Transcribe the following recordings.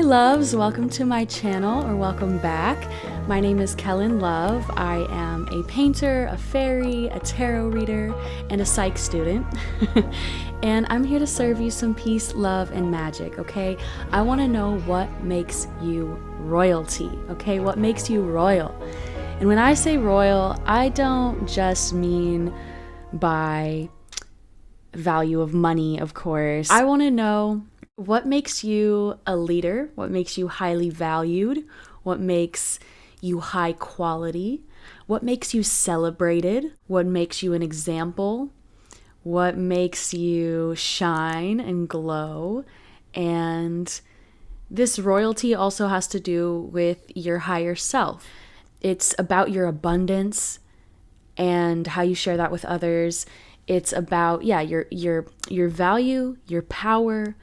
loves, welcome to my channel, or welcome back. My name is Kellen Love. I am a painter, a fairy, a tarot reader, and a psych student. And I'm here to serve you some peace, love, and magic, okay? I want to know what makes you royalty, okay? What makes you royal? And when I say royal, I don't just mean by value of money, of course. I want to know what makes you a leader, what makes you highly valued, what makes you high quality, what makes you celebrated, what makes you an example, what makes you shine and glow. And this royalty also has to do with your higher self. It's about your abundance and how you share that with others. It's about, your value, your power,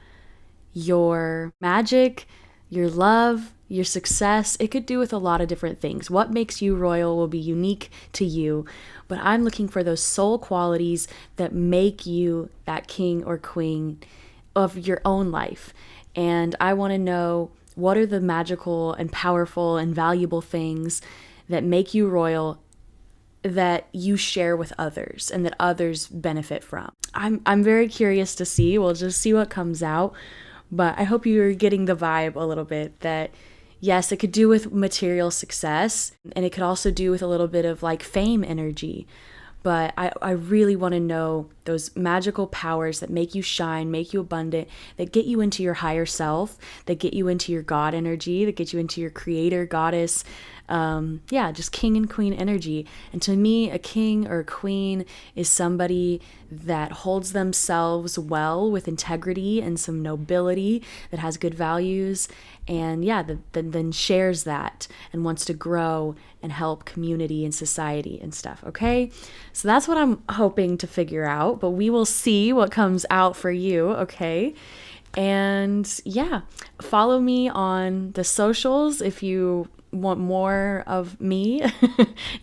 your magic, your love, your success. It could do with a lot of different things. What makes you royal will be unique to you, but I'm looking for those soul qualities that make you that king or queen of your own life. And I want to know, what are the magical and powerful and valuable things that make you royal, that you share with others and that others benefit from. I'm very curious to see. We'll just see what comes out. But I hope you're getting the vibe a little bit that, yes, it could do with material success, and it could also do with a little bit of like fame energy. But I really want to know those magical powers that make you shine, make you abundant, that get you into your higher self, that get you into your God energy, that get you into your creator, goddess, just king and queen energy. And to me, a king or a queen is somebody that holds themselves well with integrity and some nobility, that has good values, and then shares that and wants to grow and help community and society and stuff, okay? So that's what I'm hoping to figure out, but we will see what comes out for you, okay? And yeah, follow me on the socials if you want more of me and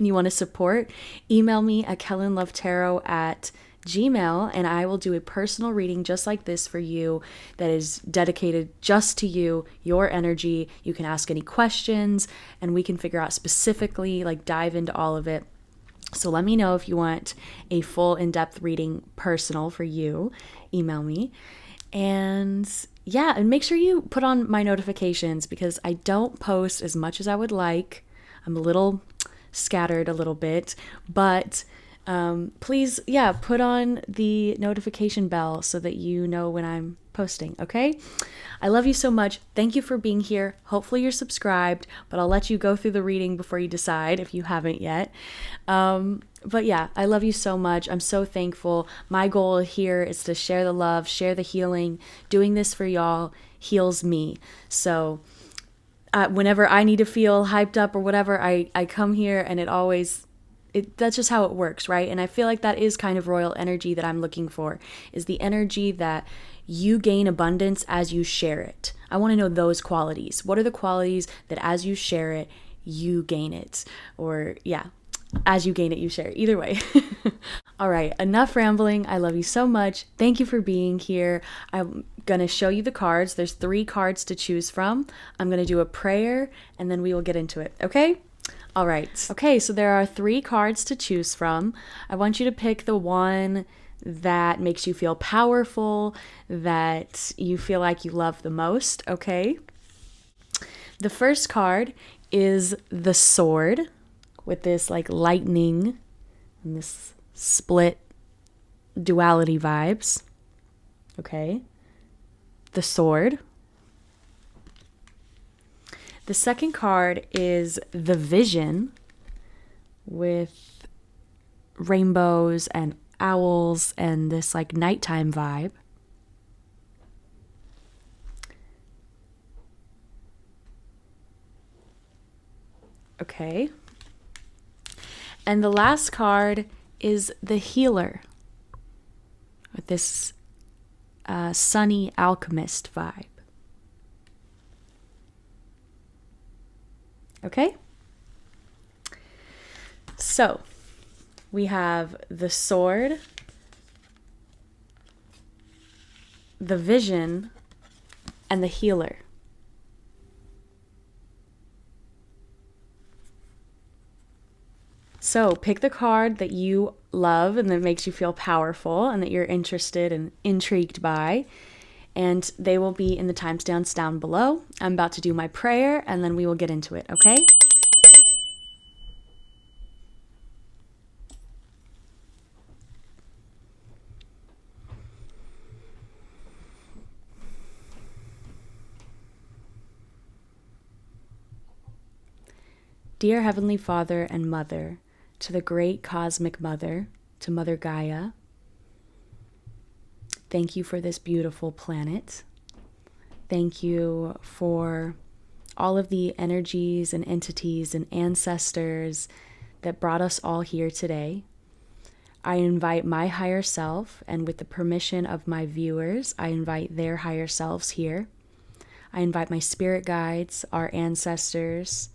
you want to support. Email me at kellenlovetarot@gmail.com, and I will do a personal reading just like this for you that is dedicated just to you, your energy. You can ask any questions and we can figure out specifically, like dive into all of it. So let me know if you want a full in-depth reading personal for you. Email me. And make sure you put on my notifications because I don't post as much as I would like. I'm a little scattered a little bit, but please, put on the notification bell so that you know when I'm posting, okay? I love you so much. Thank you for being here. Hopefully you're subscribed, but I'll let you go through the reading before you decide if you haven't yet. But yeah, I love you so much. I'm so thankful. My goal here is to share the love, share the healing. Doing this for y'all heals me. So whenever I need to feel hyped up or whatever, I come here, and that's just how it works, right? And I feel like that is kind of royal energy that I'm looking for, is the energy that you gain abundance as you share it. I want to know those qualities. What are the qualities that as you share it, you gain it? Or as you gain it, you share it. Either way. All right, enough rambling. I love you so much. Thank you for being here. I'm going to show you the cards. There's 3 cards to choose from. I'm going to do a prayer, and then we will get into it, okay? All right. Okay, so there are 3 cards to choose from. I want you to pick the one that makes you feel powerful, that you feel like you love the most, okay? The first card is the Sword, with this like lightning and this split duality vibes, okay? The Sword. The second card is the Vision, with rainbows and owls and this like nighttime vibe. Okay. And the last card is the Healer, with this sunny alchemist vibe. Okay? So, we have the Sword, the Vision, and the Healer. So pick the card that you love and that makes you feel powerful and that you're interested and intrigued by. And they will be in the timestamps down below. I'm about to do my prayer and then we will get into it, okay? Dear Heavenly Father and Mother, to the great cosmic Mother, to Mother Gaia, thank you for this beautiful planet. Thank you for all of the energies and entities and ancestors that brought us all here today. I invite my higher self, and with the permission of my viewers, I invite their higher selves here. I invite my spirit guides, our ancestors,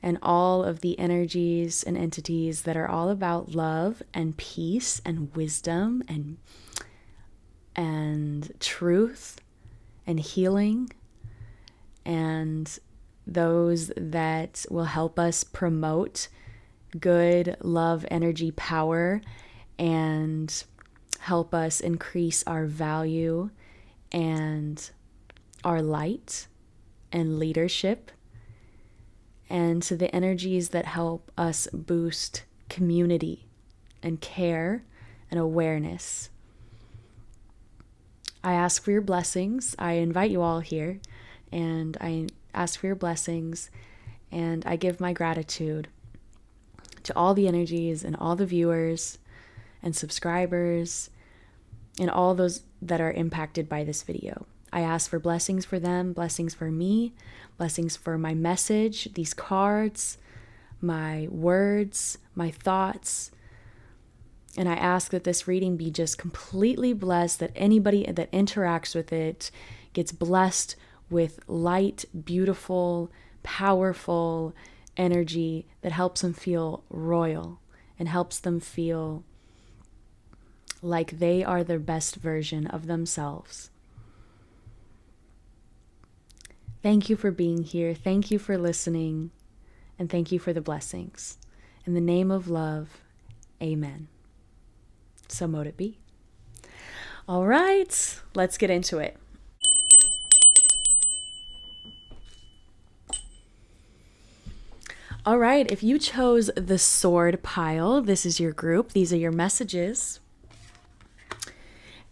and all of the energies and entities that are all about love and peace and wisdom and truth and healing, and those that will help us promote good love, energy, power, and help us increase our value and our light and leadership, and to the energies that help us boost community and care and awareness. I ask for your blessings. I invite you all here, and I ask for your blessings, and I give my gratitude to all the energies and all the viewers and subscribers and all those that are impacted by this video. I ask for blessings for them, blessings for me, blessings for my message, these cards, my words, my thoughts. And I ask that this reading be just completely blessed, that anybody that interacts with it gets blessed with light, beautiful, powerful energy that helps them feel royal and helps them feel like they are their best version of themselves. Thank you for being here. Thank you for listening. And thank you for the blessings. In the name of love, amen. So mote it be. All right, let's get into it. All right, if you chose the sword pile, this is your group. These are your messages.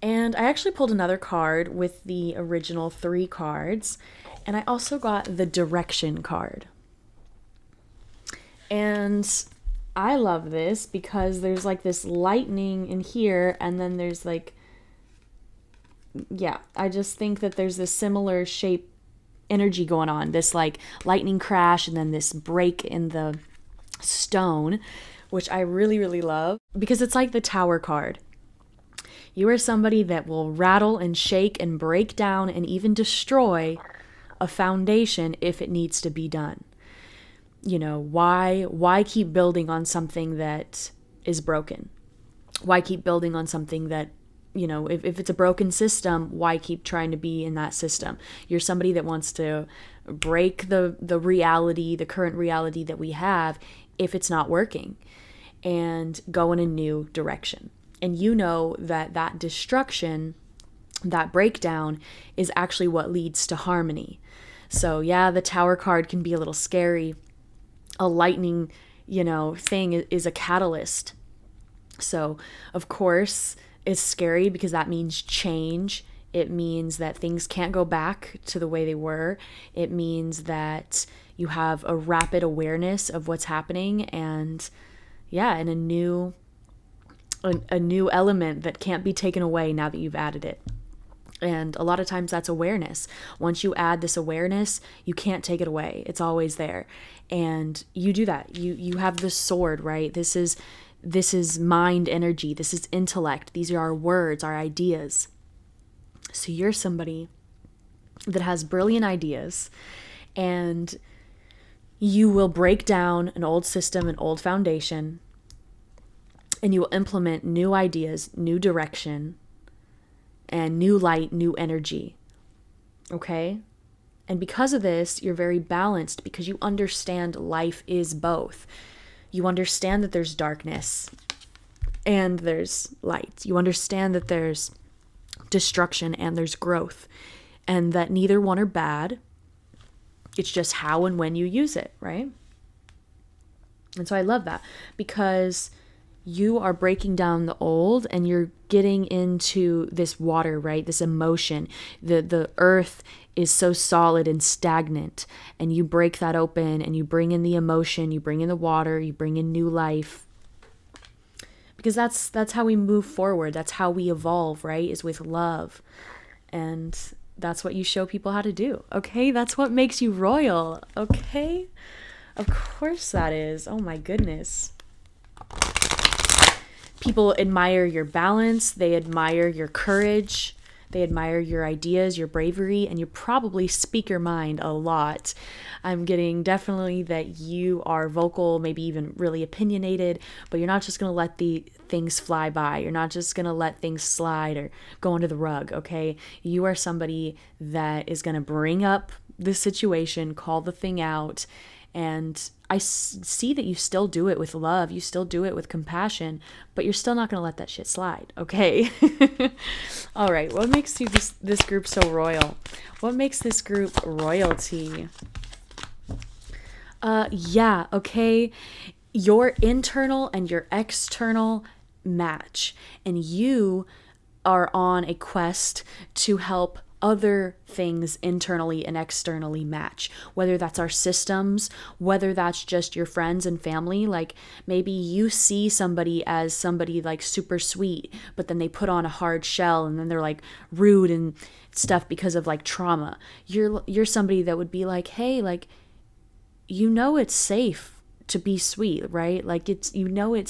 And I actually pulled another card with the original 3 cards. And I also got the direction card. And I love this because there's like this lightning in here, and then there's like, yeah, I just think that there's this similar shape energy going on, this like lightning crash and then this break in the stone, which I really, really love because it's like the Tower card. You are somebody that will rattle and shake and break down and even destroy a foundation if it needs to be done. You know, why keep building on something that is broken? Why keep building on something that, you know, if it's a broken system, why keep trying to be in that system? You're somebody that wants to break the reality, the current reality that we have, if it's not working, and go in a new direction. And you know that destruction, that breakdown is actually what leads to harmony. So yeah, the Tower card can be a little scary. A lightning, thing is a catalyst. So of course it's scary because that means change. It means that things can't go back to the way they were. It means that you have a rapid awareness of what's happening, and and a new element that can't be taken away now that you've added it. And a lot of times that's awareness. Once you add this awareness, you can't take it away. It's always there. And you do that. You have the sword, right? This is mind energy. This is intellect. These are our words, our ideas. So you're somebody that has brilliant ideas, and you will break down an old system, an old foundation, and you will implement new ideas, new direction, and new light, new energy. Okay? And because of this, you're very balanced because you understand life is both. You understand that there's darkness and there's light. You understand that there's destruction and there's growth, and that neither one are bad. It's just how and when you use it, right? And so I love that, because you are breaking down the old and you're getting into this water, right? This emotion. The earth is so solid and stagnant, and you break that open and you bring in the emotion, you bring in the water, you bring in new life. Because that's how we move forward. That's how we evolve, right? Is with love. And that's what you show people how to do. Okay? That's what makes you royal. Okay? Of course that is. Oh my goodness. People admire your balance, they admire your courage, they admire your ideas, your bravery, and you probably speak your mind a lot. I'm getting definitely that you are vocal, maybe even really opinionated, but you're not just going to let the things fly by. You're not just going to let things slide or go under the rug, okay? You are somebody that is going to bring up the situation, call the thing out, and I see that you still do it with love. You still do it with compassion, but you're still not going to let that shit slide. Okay. All right. What makes this group so royal? What makes this group royalty? Yeah. Okay. Your internal and your external match, and you are on a quest to help other things internally and externally match, whether that's our systems, whether that's just your friends and family. Like maybe you see somebody as somebody like super sweet, but then they put on a hard shell and then they're like rude and stuff because of like trauma. You're somebody that would be like, hey, like, it's safe to be sweet, right? Like it's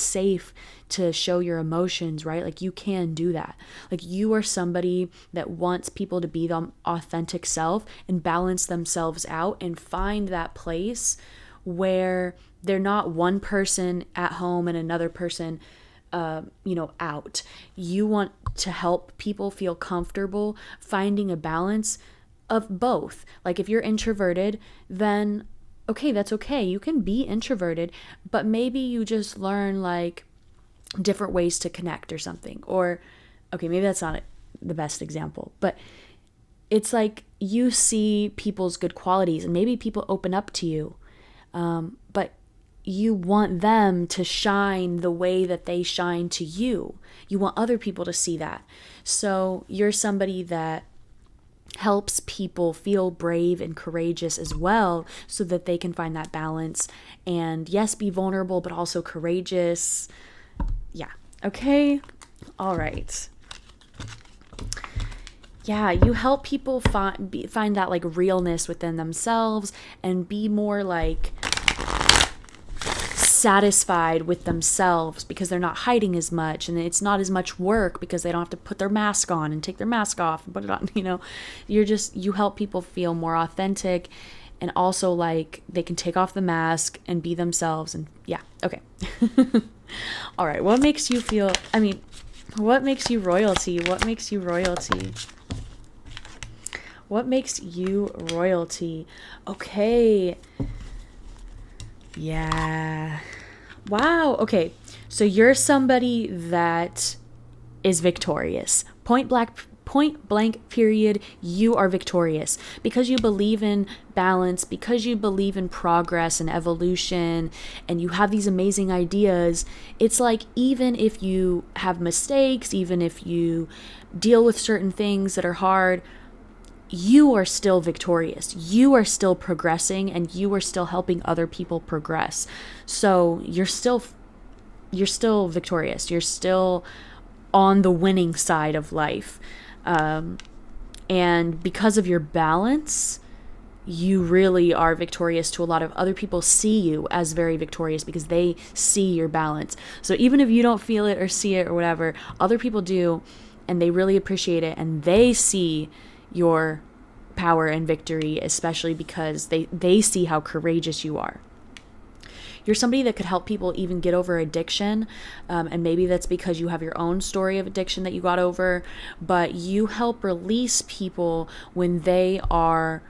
safe to show your emotions, right? Like you can do that. Like you are somebody that wants people to be the authentic self and balance themselves out and find that place where they're not one person at home and another person out. You want to help people feel comfortable finding a balance of both. Like if you're introverted, then okay, that's okay. You can be introverted, but maybe you just learn like different ways to connect or something. Or, okay, maybe that's not the best example, but it's like you see people's good qualities and maybe people open up to you, but you want them to shine the way that they shine to you. You want other people to see that. So you're somebody that helps people feel brave and courageous as well, so that they can find that balance and yes, be vulnerable, but also courageous. Yeah. Okay. All right. Yeah. You help people find that like realness within themselves and be more like satisfied with themselves because they're not hiding as much, and it's not as much work because they don't have to put their mask on and take their mask off and put it on. You help people feel more authentic, and also like they can take off the mask and be themselves. And yeah. Okay. All right. What makes you royalty? What makes you royalty? What makes you royalty? Okay. Yeah. Wow. Okay. So you're somebody that is victorious. Point blank, period. You are victorious because you believe in balance, because you believe in progress and evolution, and you have these amazing ideas. It's like, even if you have mistakes, even if you deal with certain things that are hard, you are still victorious. You are still progressing, and you are still helping other people progress. So you're still victorious. You're still on the winning side of life. And because of your balance, you really are victorious to a lot of other people. See you as very victorious because they see your balance. So even if you don't feel it or see it or whatever, other people do, and they really appreciate it, and they see your power and victory, especially because they see how courageous you are. You're somebody that could help people even get over addiction, and maybe that's because you have your own story of addiction that you got over, but you help release people when they are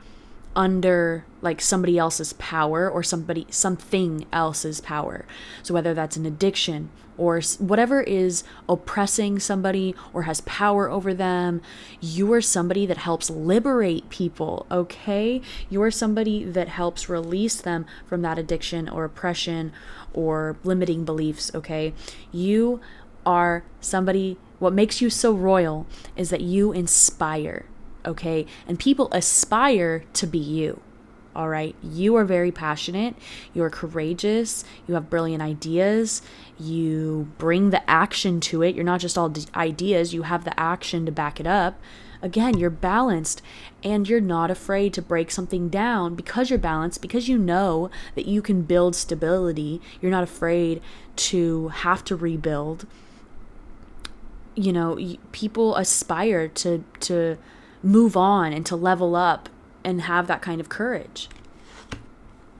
under like somebody else's power or something else's power. So whether that's an addiction or whatever is oppressing somebody or has power over them, you are somebody that helps liberate people, okay? You are somebody that helps release them from that addiction or oppression or limiting beliefs, okay? You are somebody, what makes you so royal is that you inspire, okay? And people aspire to be you, all right? You are very passionate. You are courageous. You have brilliant ideas. You bring the action to it. You're not just all ideas. You have the action to back it up. Again, you're balanced, and you're not afraid to break something down because you're balanced, because you know that you can build stability. You're not afraid to have to rebuild. You know, people aspire to move on and to level up and have that kind of courage.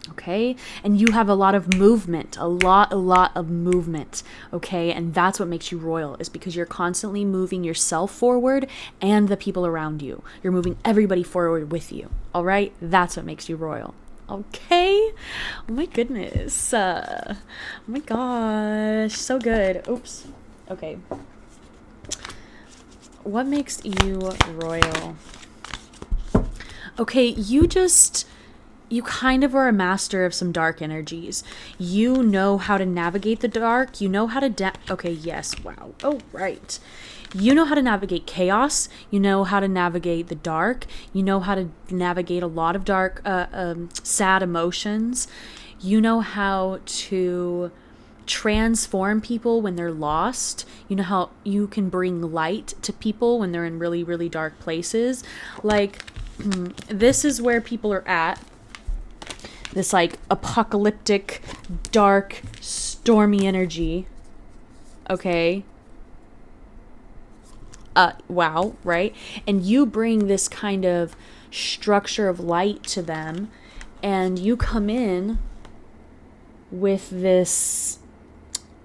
Okay? And you have a lot of movement, a lot of movement. Okay? And that's what makes you royal, is because you're constantly moving yourself forward and the people around you. You're moving everybody forward with you. All right? That's what makes you royal. Okay? Oh my goodness. Oh my gosh. So good. Oops. Okay. What makes you royal? Okay, you kind of are a master of some dark energies. You know how to navigate the dark. You know how to okay, yes, wow. Oh, right. You know how to navigate chaos. You know how to navigate the dark. You know how to navigate a lot of dark, sad emotions. You know how to transform people when they're lost. You know how you can bring light to people when they're in really, really dark places. Like, this is where people are at. This like apocalyptic, dark, stormy energy. Okay. Wow, right? And you bring this kind of structure of light to them, and you come in with this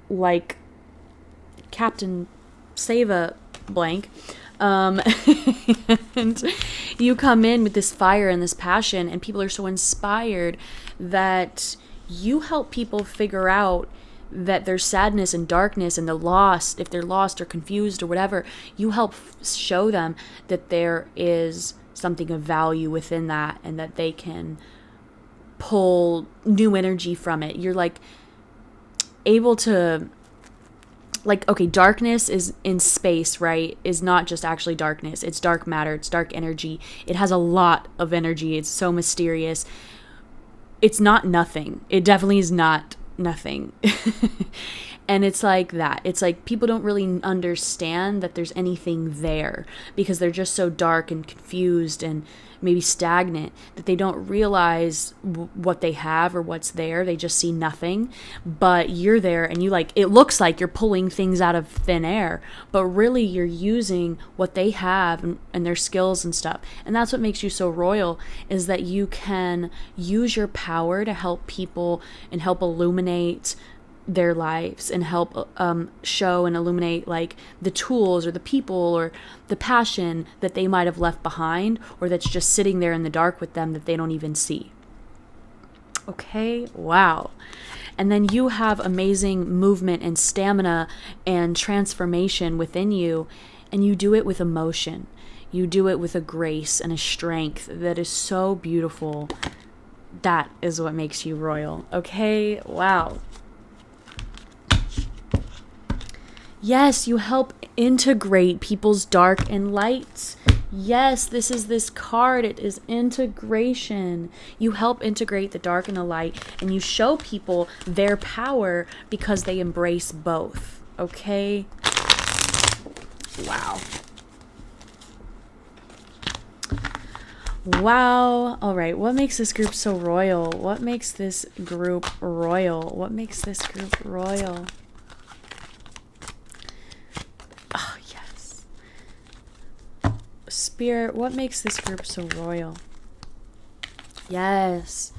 like Captain Save blank, and you come in with this fire and this passion, and people are so inspired that you help people figure out that there's sadness and darkness and the lost, if they're lost or confused or whatever, you help show them that there is something of value within that and that they can pull new energy from it. You're like able to, like, okay, darkness is in space, right? Is not just actually darkness. It's dark matter. It's dark energy. It has a lot of energy. It's so mysterious. It's not nothing. It definitely is not nothing. And it's like that. It's like people don't really understand that there's anything there because they're just so dark and confused and maybe stagnant that they don't realize what they have or what's there. They just see nothing. But you're there and you like, it looks like you're pulling things out of thin air, but really you're using what they have and their skills and stuff. And that's what makes you so royal, is that you can use your power to help people and help illuminate their lives and help show and illuminate like the tools or the people or the passion that they might have left behind or that's just sitting there in the dark with them that they don't even see. Okay, wow. And then you have amazing movement and stamina and transformation within you, and you do it with emotion. You do it with a grace and a strength that is so beautiful. That is what makes you royal. Okay, wow. Yes, you help integrate people's dark and lights. Yes, this is this card. It is integration. You help integrate the dark and the light, and you show people their power because they embrace both. Okay? Wow. Wow. All right. What makes this group so royal? What makes this group royal? What makes this group royal? Oh, yes. Spirit, what makes this group so royal? Yes.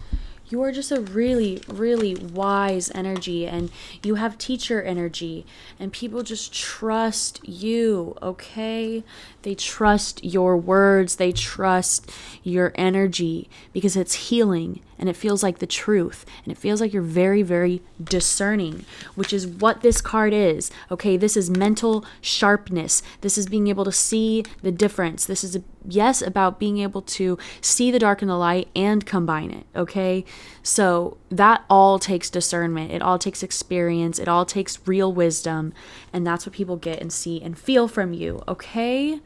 You are just a really, really wise energy, and you have teacher energy, and people just trust you, okay? They trust your words, they trust your energy because it's healing and it feels like the truth, and it feels like you're very, very discerning, which is what this card is, okay? This is mental sharpness. This is being able to see the difference. This is, yes, about being able to see the dark and the light and combine it, okay? So that all takes discernment. It all takes experience. It all takes real wisdom, and that's what people get and see and feel from you, okay?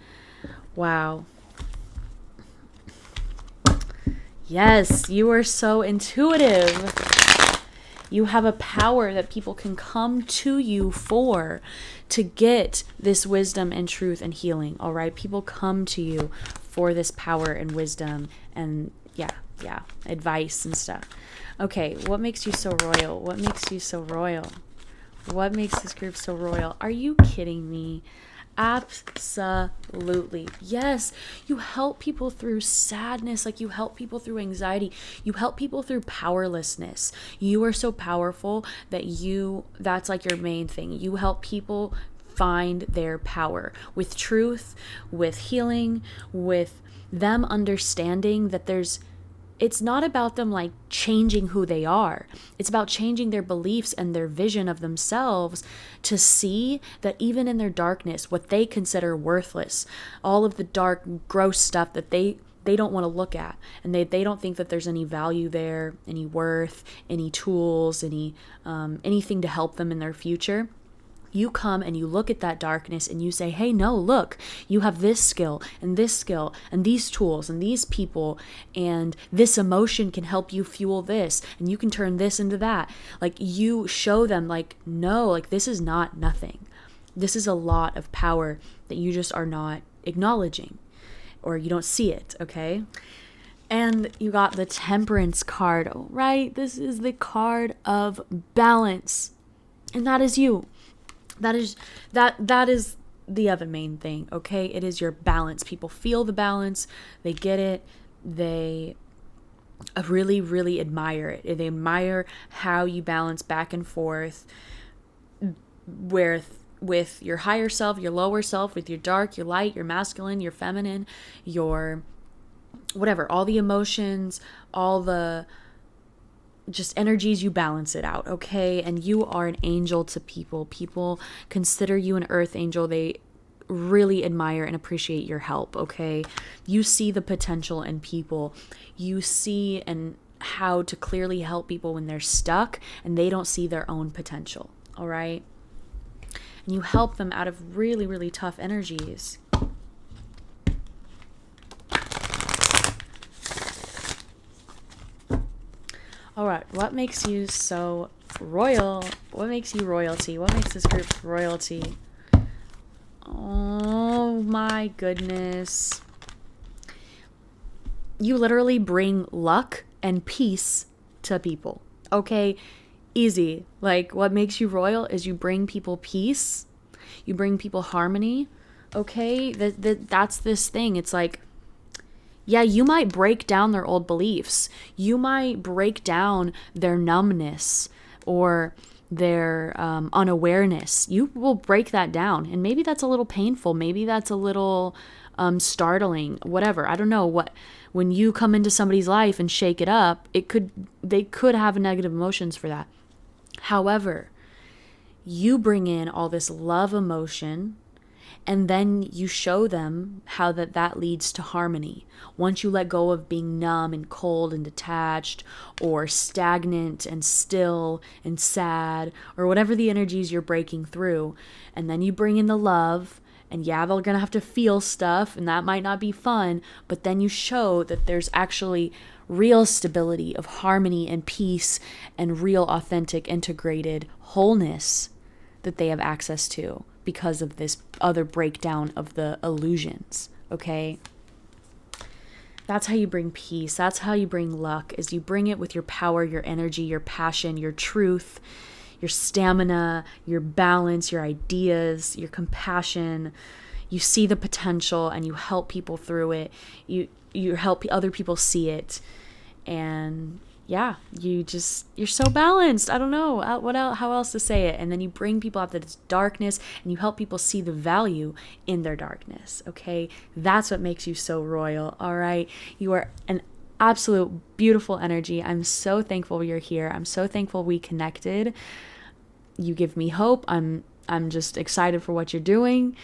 Wow. Yes, you are so intuitive. You have a power that people can come to you for to get this wisdom and truth and healing, all right? People come to you for this power and wisdom and advice and stuff. Okay, what makes you so royal? What makes you so royal? What makes this group so royal? Are you kidding me? Absolutely. Yes, you help people through sadness, like you help people through anxiety. You help people through powerlessness. You are so powerful that that's like your main thing. You help people find their power with truth, with healing, with them understanding that it's not about them like changing who they are. It's about changing their beliefs and their vision of themselves to see that even in their darkness, what they consider worthless, all of the dark, gross stuff that they don't want to look at, and they don't think that there's any value there, any worth, any tools, anything to help them in their future. You come and you look at that darkness and you say, hey, no, look, you have this skill and these tools and these people, and this emotion can help you fuel this, and you can turn this into that. Like, you show them like, no, like this is not nothing. This is a lot of power that you just are not acknowledging, or you don't see it, okay? And you got the Temperance card, right? This is the card of balance, and that is you. That is the other main thing, okay? It is your balance. People feel the balance. They get it. They really, really admire it. They admire how you balance back and forth with your higher self, your lower self, with your dark, your light, your masculine, your feminine, your whatever, all the emotions, all the just energies, you balance it out, okay? And you are an angel to people. People consider you an earth angel. They really admire and appreciate your help, okay? You see the potential in people. You see and how to clearly help people when they're stuck and they don't see their own potential, all right? And you help them out of really, really tough energies. All right, what makes you so royal? What makes you royalty? What makes this group royalty? Oh my goodness. You literally bring luck and peace to people, okay? Easy. Like, what makes you royal is you bring people peace. You bring people harmony, okay? That's this thing. It's like, yeah, you might break down their old beliefs. You might break down their numbness or their unawareness. You will break that down. And maybe that's a little painful. Maybe that's a little startling, whatever. I don't know what. When you come into somebody's life and shake it up, they could have negative emotions for that. However, you bring in all this love emotion, and then you show them how that leads to harmony. Once you let go of being numb and cold and detached, or stagnant and still and sad, or whatever the energies you're breaking through, and then you bring in the love, and yeah, they're going to have to feel stuff, and that might not be fun, but then you show that there's actually real stability of harmony and peace and real authentic integrated wholeness that they have access to because of this other breakdown of the illusions, okay? That's how you bring peace. That's how you bring luck, is you bring it with your power, your energy, your passion, your truth, your stamina, your balance, your ideas, your compassion. You see the potential and you help people through it. You help other people see it. And yeah, you're so balanced. I don't know what else, how else to say it. And then you bring people out of this darkness and you help people see the value in their darkness. Okay. That's what makes you so royal. All right. You are an absolute beautiful energy. I'm so thankful you're here. I'm so thankful we connected. You give me hope. I'm just excited for what you're doing.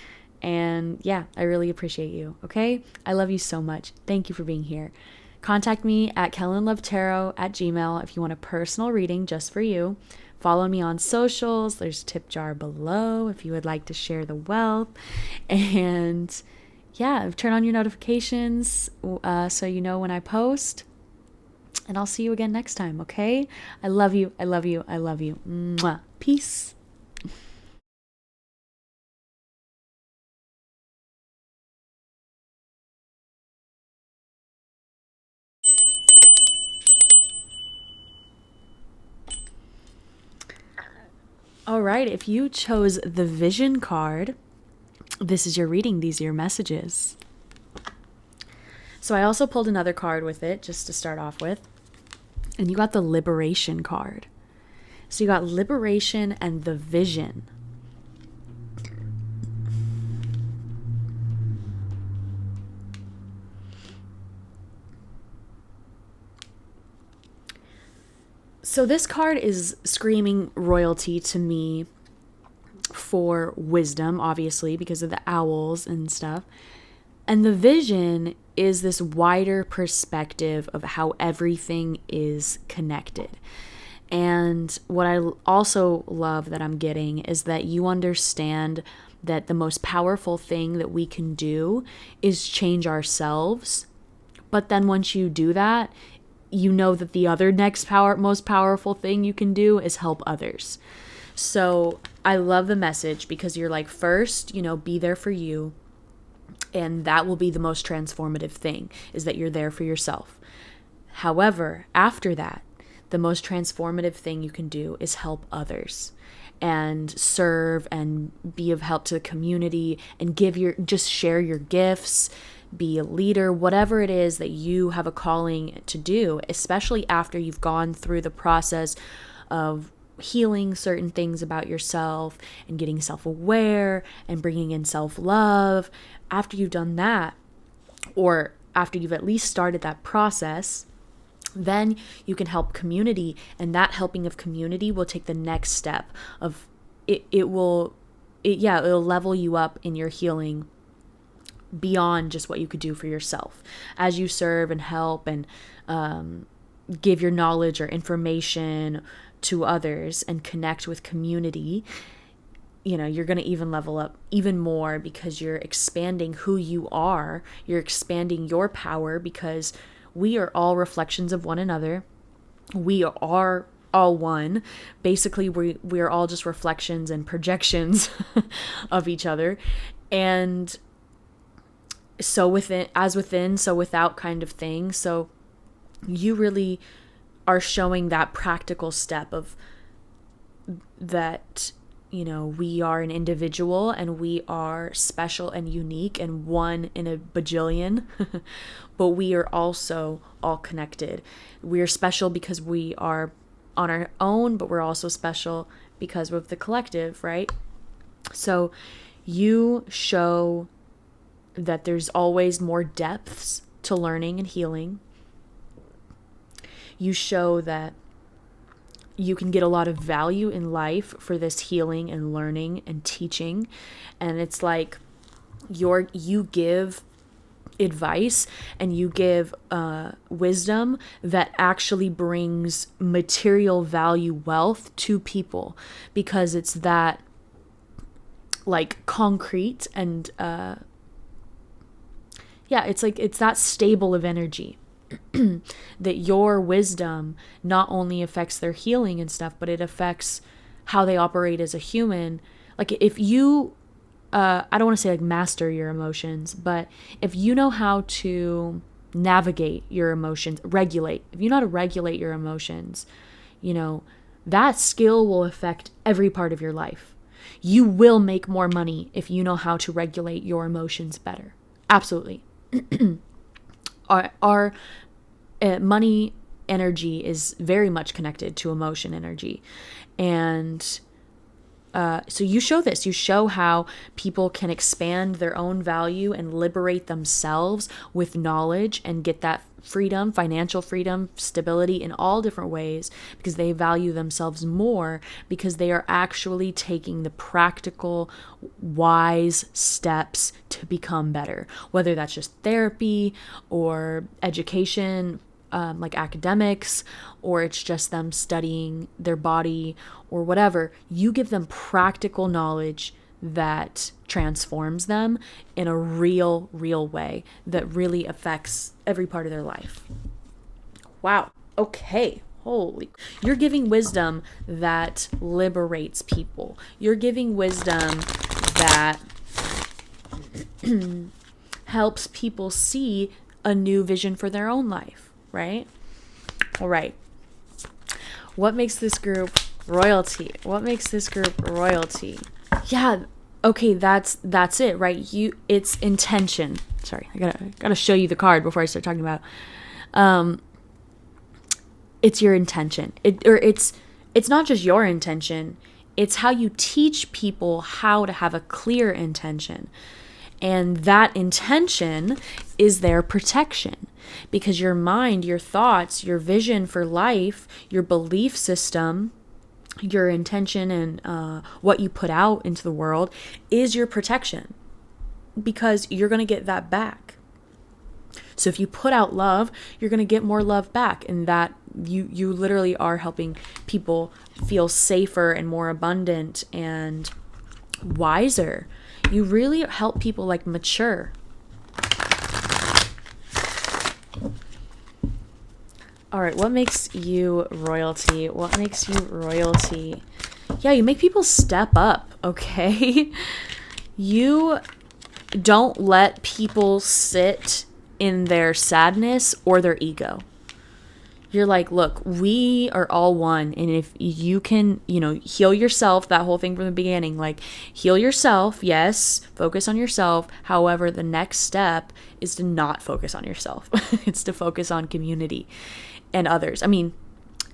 And yeah, I really appreciate you. Okay. I love you so much. Thank you for being here. Contact me at kellenlovetarot@gmail.com if you want a personal reading just for you. Follow me on socials. There's a tip jar below if you would like to share the wealth. And yeah, turn on your notifications so you know when I post. And I'll see you again next time, okay? I love you. I love you. I love you. Mwah. Peace. All right, if you chose the Vision card, this is your reading. These are your messages. So I also pulled another card with it just to start off with. And you got the Liberation card. So you got Liberation and the Vision. So this card is screaming royalty to me for wisdom, obviously, because of the owls and stuff. And the vision is this wider perspective of how everything is connected. And what I also love that I'm getting is that you understand that the most powerful thing that we can do is change ourselves. But then once you do that, you know that the other most powerful thing you can do is help others. So I love the message because you're like, first, be there for you. And that will be the most transformative thing, is that you're there for yourself. However, after that, the most transformative thing you can do is help others and serve and be of help to the community and just share your gifts, be a leader, whatever it is that you have a calling to do, especially after you've gone through the process of healing certain things about yourself and getting self-aware and bringing in self-love. After you've done that, or after you've at least started that process, then you can help community, and that helping of community will take the next step of it'll level you up in your healing beyond just what you could do for yourself. As you serve and help and give your knowledge or information to others and connect with community, you're going to even level up even more because you're expanding who you are. You're expanding your power because we are all reflections of one another. We are all one. Basically, we are all just reflections and projections of each other. And so within, so without kind of thing. So you really are showing that practical step of that, we are an individual and we are special and unique and one in a bajillion, but we are also all connected. We are special because we are on our own, but we're also special because of the collective, right? So you show that there's always more depths to learning and healing. You show that you can get a lot of value in life for this healing and learning and teaching. And it's like you give advice and you give wisdom that actually brings material value, wealth to people, because it's that like concrete and it's that stable of energy. That your wisdom not only affects their healing and stuff, but it affects how they operate as a human. Like if you, I don't want to say like master your emotions, but if you know how to navigate your emotions, if you know how to regulate your emotions, that skill will affect every part of your life. You will make more money if you know how to regulate your emotions better. Absolutely. Our money energy is very much connected to emotion energy. And so you show this. You show how people can expand their own value and liberate themselves with knowledge and get that freedom, financial freedom, stability in all different ways, because they value themselves more, because they are actually taking the practical, wise steps to become better, whether that's just therapy or education, like academics, or it's just them studying their body or whatever. You give them practical knowledge that transforms them in a real way that really affects every part of their life. Wow. Okay. Holy. You're giving wisdom that liberates people. You're giving wisdom that helps people see a new vision for their own life, right? All right. What makes this group royalty? What makes this group royalty? Yeah, okay, that's it, right? It's intention. Sorry, I gotta show you the card before I start talking about. It's your intention. It's not just your intention. It's how you teach people how to have a clear intention. And that intention is their protection, because your mind, your thoughts, your vision for life, your belief system, your intention and what you put out into the world is your protection, because you're going to get that back. So if you put out love, you're going to get more love back, and that you literally are helping people feel safer and more abundant and wiser. You really help people like mature. All right, what makes you royalty? What makes you royalty? Yeah, you make people step up, okay? You don't let people sit in their sadness or their ego. You're like, look, we are all one. And if you can, heal yourself, that whole thing from the beginning, like heal yourself. Yes, focus on yourself. However, the next step is to not focus on yourself. It's to focus on community and others. I mean,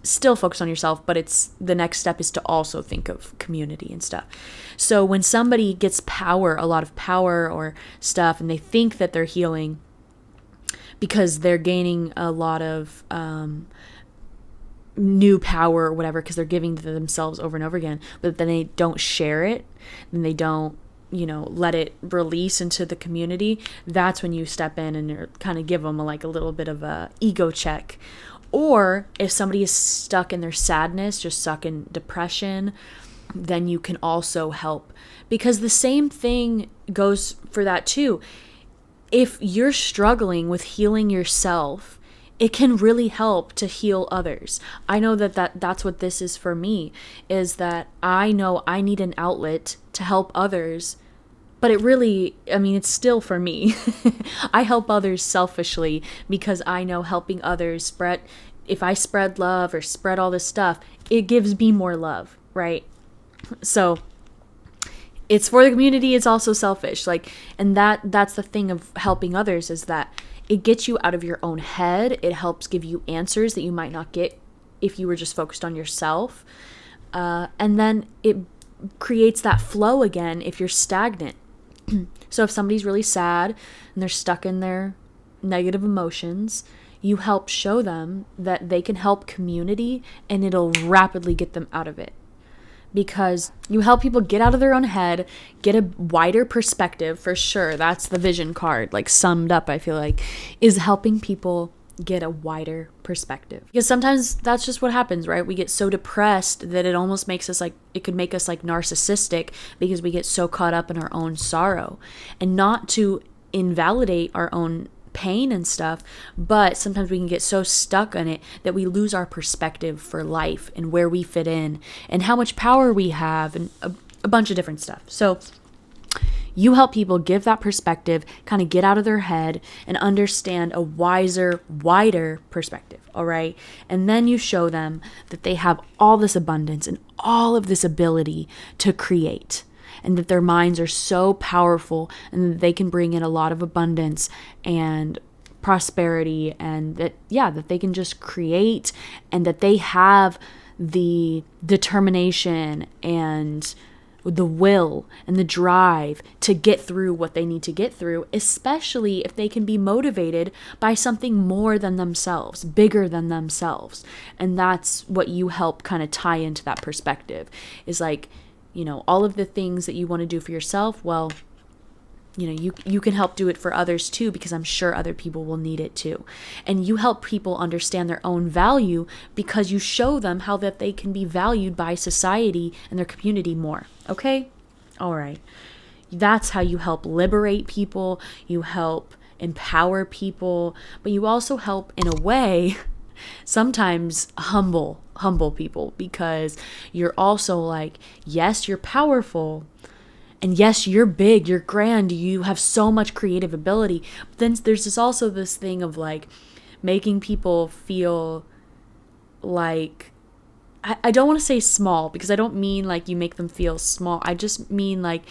still focus on yourself, but the next step is to also think of community and stuff. So when somebody gets a lot of power or stuff, and they think that they're healing because they're gaining a lot of new power or whatever, because they're giving to themselves over and over again, but then they don't share it, and they don't, let it release into the community, that's when you step in and kind of give them a little bit of a ego check. Or if somebody is stuck in their sadness, just stuck in depression, then you can also help, because the same thing goes for that too. If you're struggling with healing yourself, it can really help to heal others. I know that's what this is for me, is that I know I need an outlet to help others, but it's still for me. I help others selfishly because I know helping others if I spread love or spread all this stuff, it gives me more love, right? So it's for the community, it's also selfish. And that's the thing of helping others, is that it gets you out of your own head. It helps give you answers that you might not get if you were just focused on yourself. And then it creates that flow again if you're stagnant. So if somebody's really sad and they're stuck in their negative emotions, you help show them that they can help community, and it'll rapidly get them out of it. Because you help people get out of their own head, get a wider perspective, for sure. That's the vision card, summed up, I feel like, is helping people get a wider perspective. Because sometimes that's just what happens, right? We get so depressed that it almost makes us it could make us narcissistic, because we get so caught up in our own sorrow. And not to invalidate our own pain and stuff, but sometimes we can get so stuck on it that we lose our perspective for life and where we fit in and how much power we have and a bunch of different stuff. So you help people give that perspective, kind of get out of their head and understand a wiser, wider perspective, all right? And then you show them that they have all this abundance and all of this ability to create, and that their minds are so powerful and that they can bring in a lot of abundance and prosperity, and that they can just create, and that they have the determination and the will and the drive to get through what they need to get through, especially if they can be motivated by something more than themselves, bigger than themselves. And that's what you help kind of tie into that perspective, is like, all of the things that you want to do for yourself, well, you can help do it for others too, because I'm sure other people will need it too. And you help people understand their own value because you show them how that they can be valued by society and their community more. Okay? All right. That's how you help liberate people. You help empower people, but you also help, in a way, sometimes humble people, because you're also like, yes, you're powerful, and yes, you're big, you're grand, you have so much creative ability. But then there's also this thing of like making people feel like, I don't want to say small, because I don't mean like you make them feel small. I just mean like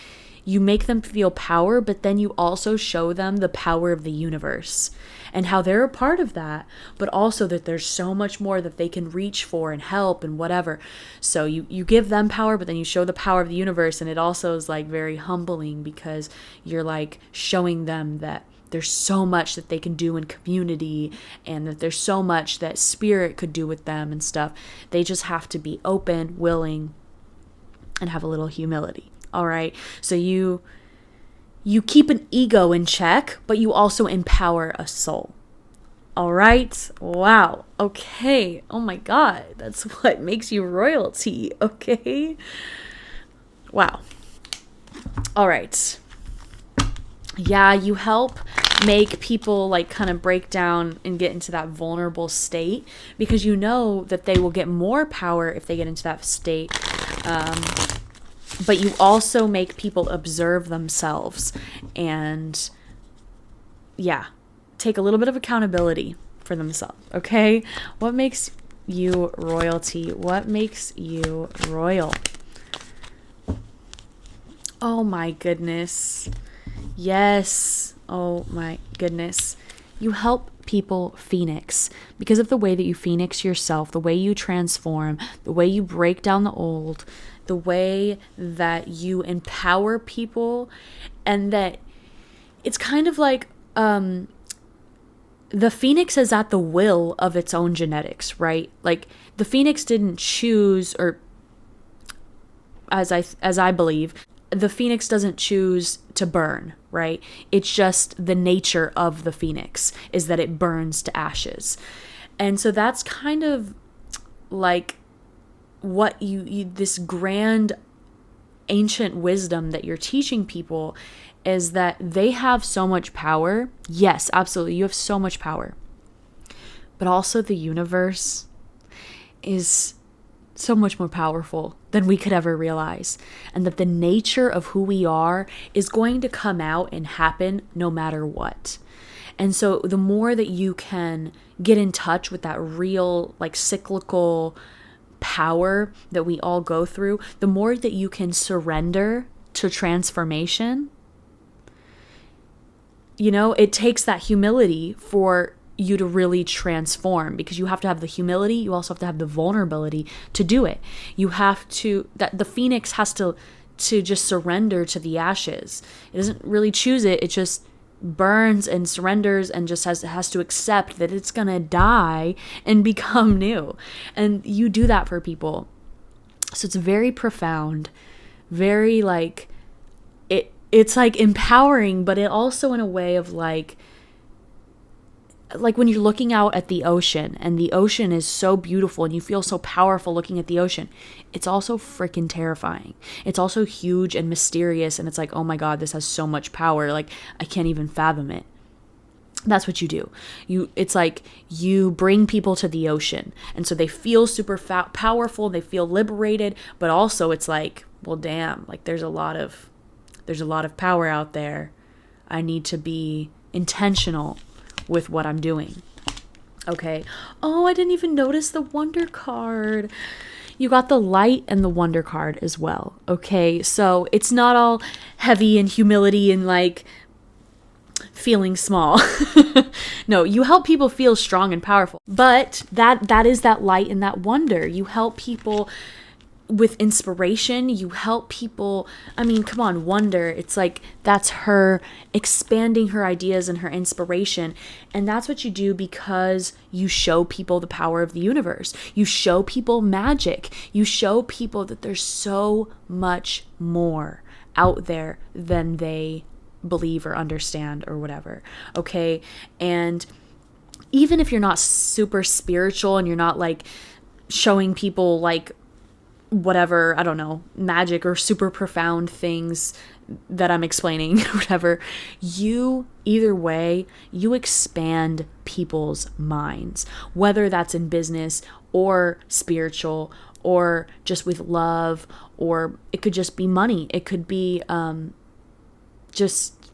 you make them feel power, but then you also show them the power of the universe and how they're a part of that, but also that there's so much more that they can reach for and help and whatever. So you give them power, but then you show the power of the universe, and it also is like very humbling, because you're like showing them that there's so much that they can do in community, and that there's so much that spirit could do with them and stuff. They just have to be open, willing, and have a little humility. All right. So you keep an ego in check, but you also empower a soul. All right. Wow. Okay. Oh my God. That's what makes you royalty. Okay. Wow. All right. Yeah, you help make people like kind of break down and get into that vulnerable state, because you know that they will get more power if they get into that state. But you also make people observe themselves and, take a little bit of accountability for themselves, okay? What makes you royalty? What makes you royal? Oh my goodness. Yes. Oh my goodness. You help people phoenix because of the way that you phoenix yourself, the way you transform, the way you break down the old, the way that you empower people, and that it's kind of like the phoenix is at the will of its own genetics, right? Like the phoenix didn't choose, or as I believe, the phoenix doesn't choose to burn, right? It's just the nature of the phoenix is that it burns to ashes. And so that's kind of like what you this grand ancient wisdom that you're teaching people, is that they have so much power. Yes, absolutely. You have so much power. But also the universe is so much more powerful than we could ever realize. And that the nature of who we are is going to come out and happen no matter what. And so the more that you can get in touch with that real, like, cyclical power that we all go through, the more that you can surrender to transformation. You know, it takes that humility for you to really transform, because you have to have the humility, you also have to have the vulnerability to do it. You have to, that the phoenix has to just surrender to the ashes. It doesn't really choose it, it just burns and surrenders and just has to accept that it's gonna die and become new. And you do that for people. So it's very profound, very like it's like empowering, but it also in a way of like when you're looking out at the ocean, and the ocean is so beautiful and you feel so powerful looking at the ocean, it's also freaking terrifying. It's also huge and mysterious, and it's like, oh my God, this has so much power, like I can't even fathom it. That's what you do. It's like you bring people to the ocean, and so they feel super powerful, they feel liberated, but also it's like, well, damn, like there's a lot of power out there. I need to be intentional with what I'm doing. Okay. Oh, I didn't even notice the wonder card. You got the light and the wonder card as well. Okay. So it's not all heavy and humility and like feeling small. No, you help people feel strong and powerful. But that is that light and that wonder. You help people with inspiration. You help people, I mean, come on, wonder. It's like that's her expanding her ideas and her inspiration. And that's what you do because you show people the power of the universe. You show people magic. You show people that there's so much more out there than they believe or understand or whatever. Okay. And even if you're not super spiritual and you're not like showing people like whatever, I don't know, magic or super profound things that I'm explaining, whatever, you, either way, you expand people's minds, whether that's in business or spiritual or just with love, or it could just be money. It could be just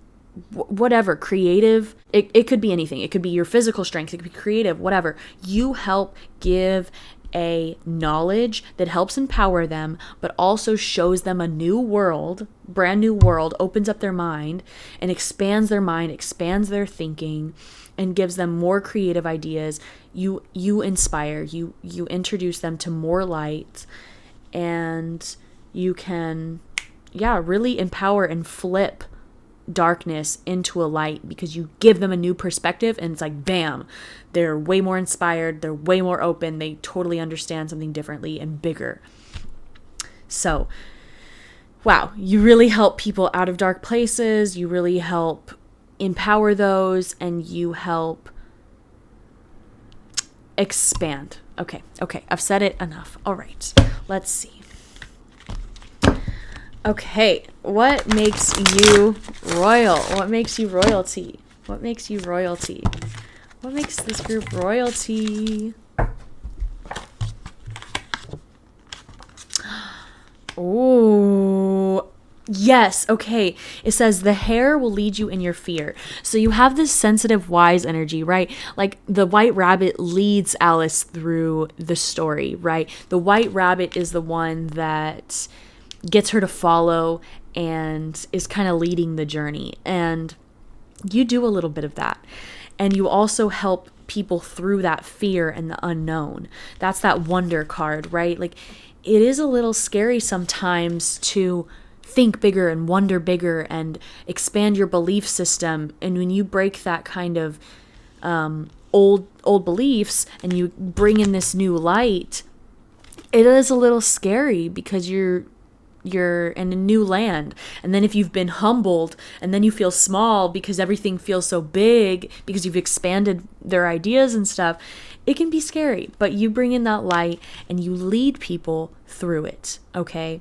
whatever, creative. It could be anything. It could be your physical strength. It could be creative, whatever. You help give a knowledge that helps empower them, but also shows them a new world, brand new world, opens up their mind and expands their mind, expands their thinking, and gives them more creative ideas. You inspire, you introduce them to more light, and you can, really empower and flip darkness into a light because you give them a new perspective, and it's like, bam, they're way more inspired, they're way more open, they totally understand something differently and bigger. So, wow, you really help people out of dark places, you really help empower those, and you help expand. Okay, I've said it enough. All right, let's see. Okay, what makes you royal? What makes you royalty? What makes you royalty? What makes this group royalty? Oh, yes. Okay. It says the hair will lead you in your fear. So you have this sensitive, wise energy, right? Like the white rabbit leads Alice through the story, right? The white rabbit is the one that gets her to follow and is kind of leading the journey. And you do a little bit of that. And you also help people through that fear and the unknown. That's that wonder card, right? Like it is a little scary sometimes to think bigger and wonder bigger and expand your belief system. And when you break that kind of old beliefs and you bring in this new light, it is a little scary because you're in a new land. And then if you've been humbled and then you feel small because everything feels so big because you've expanded their ideas and stuff, it can be scary. But you bring in that light and you lead people through it, okay?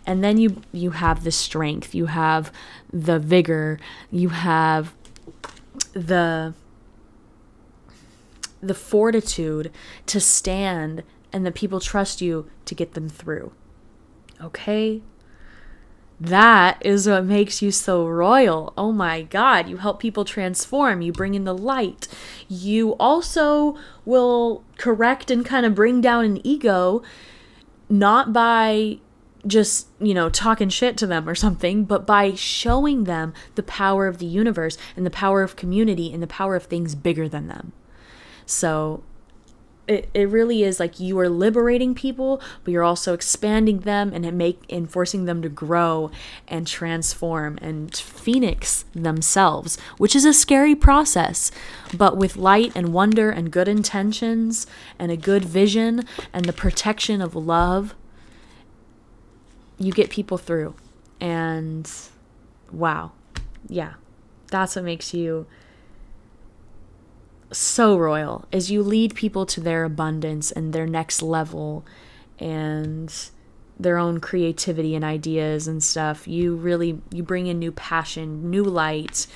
And then you have the strength, you have the vigor, you have the fortitude to stand, and the people trust you to get them through. Okay? That is what makes you so royal. Oh my God. You help people transform. You bring in the light. You also will correct and kind of bring down an ego, not by just, talking shit to them or something, but by showing them the power of the universe and the power of community and the power of things bigger than them. So it really is like you are liberating people, but you're also expanding them and forcing them to grow and transform and phoenix themselves, which is a scary process. But with light and wonder and good intentions and a good vision and the protection of love, you get people through. And wow. Yeah. That's what makes you so royal, is you lead people to their abundance and their next level and their own creativity and ideas and stuff. You bring in new passion, new light,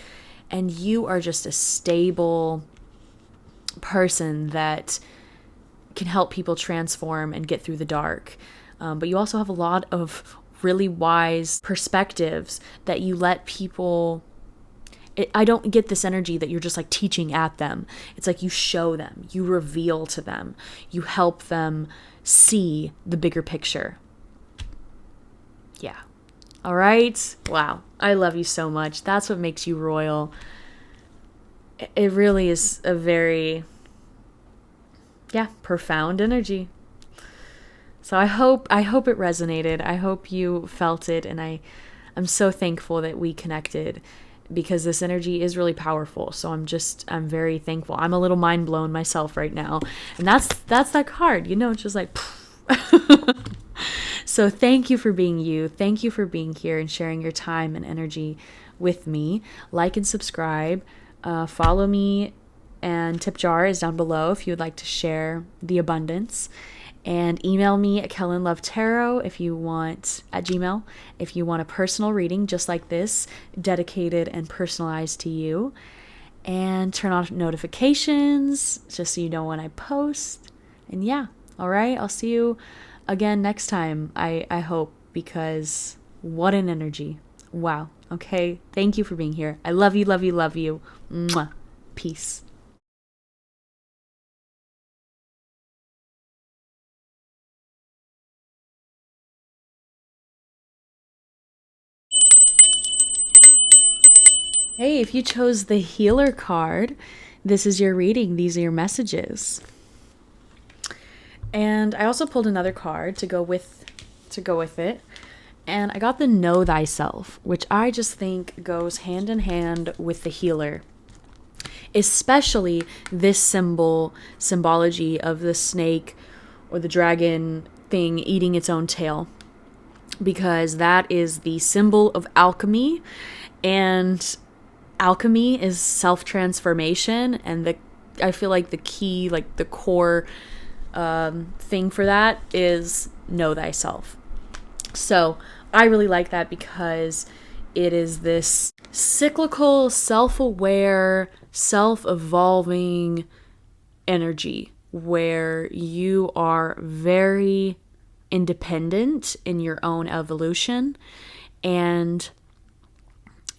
and you are just a stable person that can help people transform and get through the dark. But you also have a lot of really wise perspectives that you let people. I don't get this energy that you're just like teaching at them. It's like you show them, you reveal to them, you help them see the bigger picture. Yeah. All right. Wow. I love you so much. That's what makes you royal. it really is a very, profound energy. So I hope it resonated. I hope you felt it, and I'm so thankful that we connected, because this energy is really powerful. So I'm very thankful. I'm a little mind blown myself right now. And that's that card, it's just like So thank you for being you. Thank you for being here and sharing your time and energy with me. Like and subscribe. Follow me, and tip jar is down below if you would like to share the abundance. And email me at kellenlovetarot if you want, at Gmail, if you want a personal reading just like this, dedicated and personalized to you. And turn on notifications just so you know when I post. And yeah, all right, I'll see you again next time, I hope, because what an energy. Wow. Okay, thank you for being here. I love you, love you, love you. Mwah. Peace. Hey, if you chose the healer card, this is your reading. These are your messages. And I also pulled another card to go with it. And I got the Know Thyself, which I just think goes hand in hand with the healer. Especially this symbology of the snake or the dragon thing eating its own tail. Because that is the symbol of alchemy, and alchemy is self-transformation, and I feel like the key, like the core thing for that is know thyself. So I really like that because it is this cyclical, self-aware, self-evolving energy where you are very independent in your own evolution, and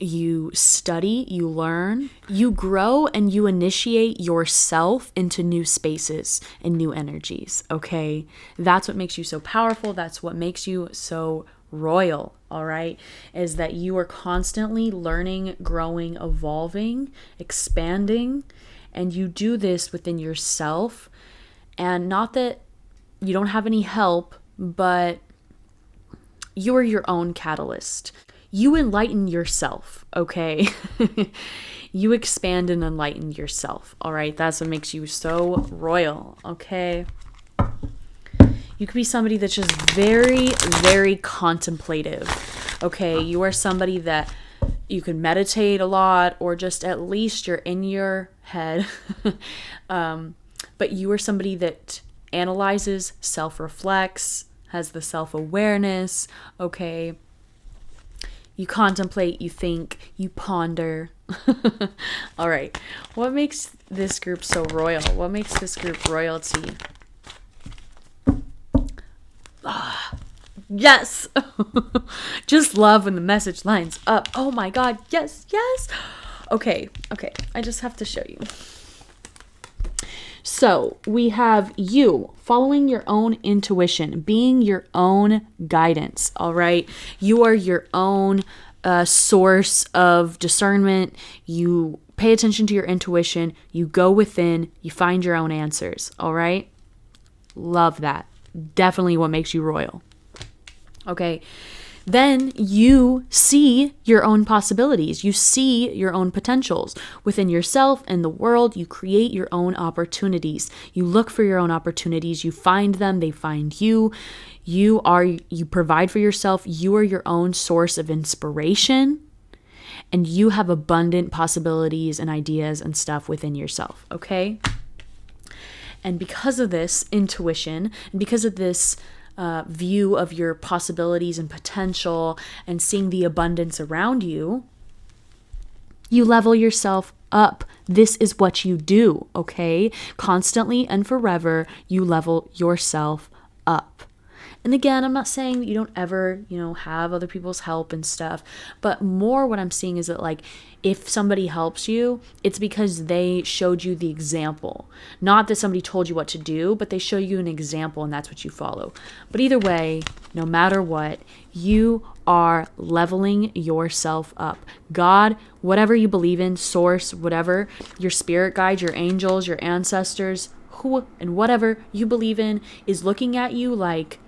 you study, you learn, you grow, and you initiate yourself into new spaces and new energies, okay? That's what makes you so powerful. That's what makes you so royal, all right? Is that you are constantly learning, growing, evolving, expanding, and you do this within yourself. And not that you don't have any help, but you are your own catalyst. You enlighten yourself, okay? You expand and enlighten yourself, all right? That's what makes you so royal, okay? You could be somebody that's just very, very contemplative, okay? You are somebody that you can meditate a lot, or just at least you're in your head. But you are somebody that analyzes, self-reflects, has the self-awareness, okay? You contemplate, you think, you ponder. All right. What makes this group so royal? What makes this group royalty? Yes. Just love when the message lines up. Oh my God. Yes. Yes. Okay. I just have to show you. So we have you following your own intuition, being your own guidance, all right? You are your own source of discernment. You pay attention to your intuition. You go within. You find your own answers, all right? Love that. Definitely what makes you royal. Okay. Then you see your own possibilities. You see your own potentials within yourself and the world. You create your own opportunities. You look for your own opportunities. You find them. They find you. You provide for yourself. You are your own source of inspiration. And you have abundant possibilities and ideas and stuff within yourself. Okay? And because of this intuition, and because of this view of your possibilities and potential, and seeing the abundance around you, you level yourself up. This is what you do, okay? Constantly and forever, you level yourself up. And again, I'm not saying that you don't ever, have other people's help and stuff, but more what I'm seeing is that, like, if somebody helps you, it's because they showed you the example. Not that somebody told you what to do, but they show you an example and that's what you follow. But either way, no matter what, you are leveling yourself up. God, whatever you believe in, source, whatever, your spirit guides, your angels, your ancestors, who and whatever you believe in is looking at you like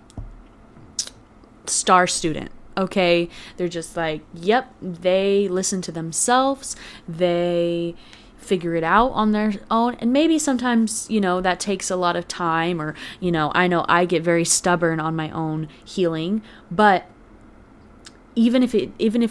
star student. Okay, they're just like, yep, they listen to themselves, they figure it out on their own. And maybe sometimes, that takes a lot of time, or, I know I get very stubborn on my own healing, but even if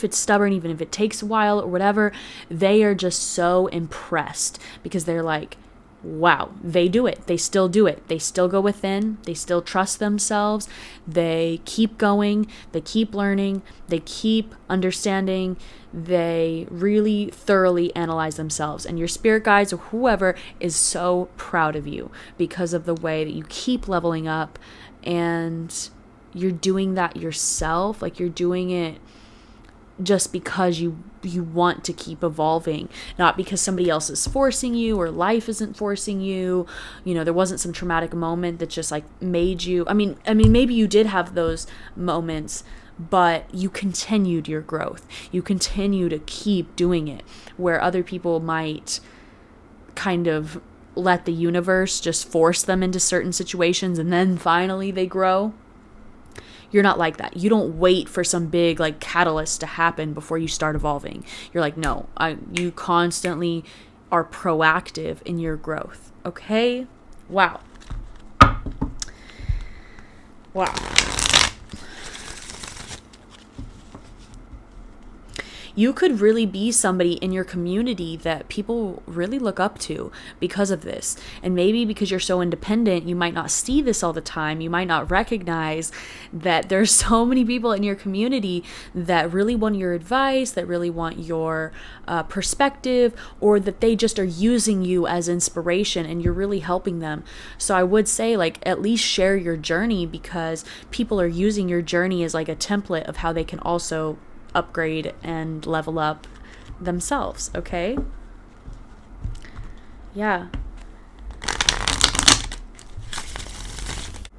it's stubborn, even if it takes a while or whatever, they are just so impressed because they're like, wow, they do it. They still do it. They still go within. They still trust themselves. They keep going. They keep learning. They keep understanding. They really thoroughly analyze themselves. And your spirit guides or whoever is so proud of you because of the way that you keep leveling up, and you're doing that yourself. Like, you're doing it just because you want to keep evolving, not because somebody else is forcing you or life isn't forcing you. There wasn't some traumatic moment that just like made you, I mean maybe you did have those moments, but you continued your growth. You continue to keep doing it, where other people might kind of let the universe just force them into certain situations and then finally they grow. You're not like that. You don't wait for some big like catalyst to happen before you start evolving. You're like, no, you constantly are proactive in your growth. Okay? Wow. Wow. You could really be somebody in your community that people really look up to because of this. And maybe because you're so independent, you might not see this all the time. You might not recognize that there's so many people in your community that really want your advice, that really want your perspective, or that they just are using you as inspiration and you're really helping them. So I would say, like, at least share your journey, because people are using your journey as like a template of how they can also upgrade and level up themselves. Okay? Yeah.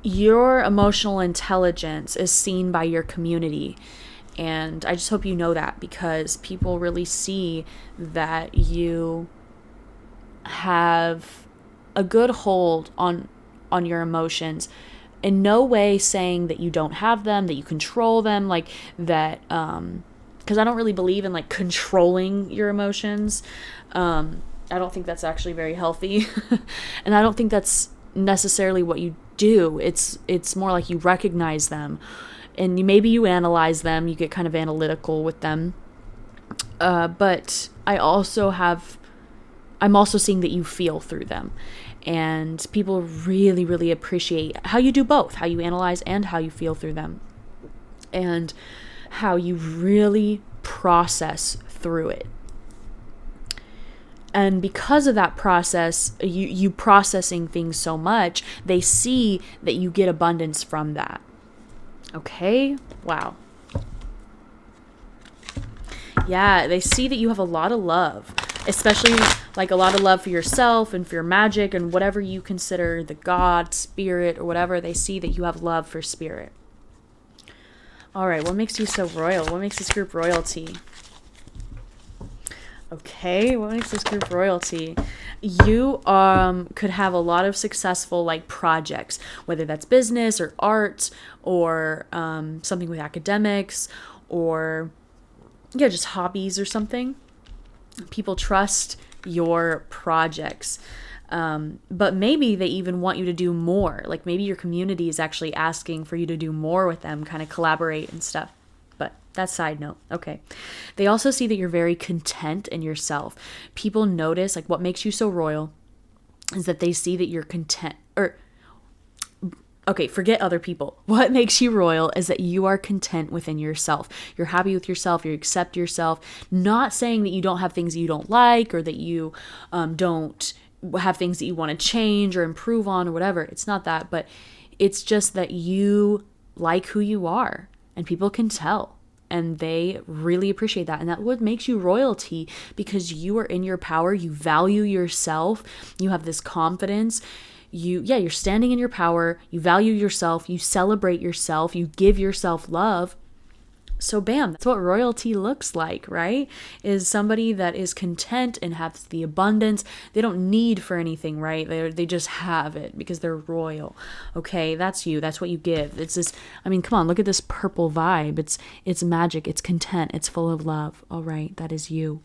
Your emotional intelligence is seen by your community, and I just hope you know that, because people really see that you have a good hold on your emotions. In no way saying that you don't have them, that you control them, like that, because I don't really believe in like controlling your emotions. I don't think that's actually very healthy. And I don't think that's necessarily what you do. It's more like you recognize them, and maybe you analyze them, you get kind of analytical with them. But I'm also seeing that you feel through them. And people really, really appreciate how you do both, how you analyze and how you feel through them, and how you really process through it. And because of that process, you processing things so much, they see that you get abundance from that. Okay? Wow. Yeah, they see that you have a lot of love, especially like a lot of love for yourself and for your magic and whatever you consider the God, spirit, or whatever. They see that you have love for spirit. All right, what makes you so royal? What makes this group royalty? Okay, what makes this group royalty? You could have a lot of successful like projects, whether that's business or art or something with academics, or just hobbies or something. People trust your projects, but maybe they even want you to do more. Like maybe your community is actually asking for you to do more with them, kind of collaborate and stuff. But that's side note. Okay. They also see that you're very content in yourself. People notice, like, what makes you so royal is that they see that you're content. Okay, forget other people. What makes you royal is that you are content within yourself. You're happy with yourself. You accept yourself. Not saying that you don't have things that you don't like, or that you don't have things that you want to change or improve on or whatever. It's not that, but it's just that you like who you are, and people can tell, and they really appreciate that. And that's what makes you royalty, because you are in your power. You value yourself. You have this confidence. You're standing in your power. You value yourself. You celebrate yourself. You give yourself love. So bam, that's what royalty looks like, right? Is somebody that is content and has the abundance. They don't need for anything, right? They just have it because they're royal. Okay, that's you. That's what you give. It's this, I mean, come on, look at this purple vibe. It's magic. It's content. It's full of love. All right, that is you.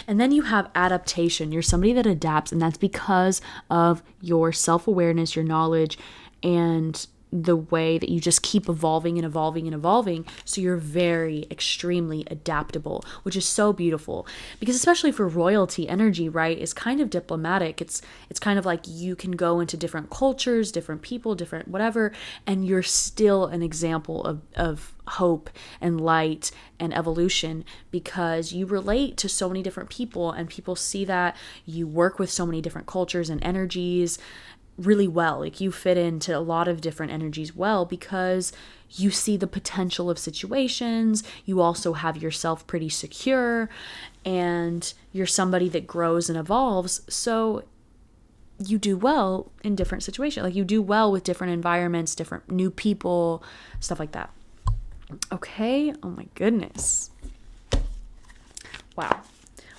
And then you have adaptation. You're somebody that adapts, and that's because of your self-awareness, your knowledge, and the way that you just keep evolving and evolving and evolving. So you're very extremely adaptable, which is so beautiful, because especially for royalty energy, right, is kind of diplomatic. It's kind of like you can go into different cultures, different people, different whatever, and you're still an example of hope and light and evolution, because you relate to so many different people, and people see that you work with so many different cultures and energies really well. Like, you fit into a lot of different energies well, because you see the potential of situations. You also have yourself pretty secure, and you're somebody that grows and evolves. So you do well in different situations. Like, you do well with different environments, different new people, stuff like that. Okay. Oh my goodness. Wow.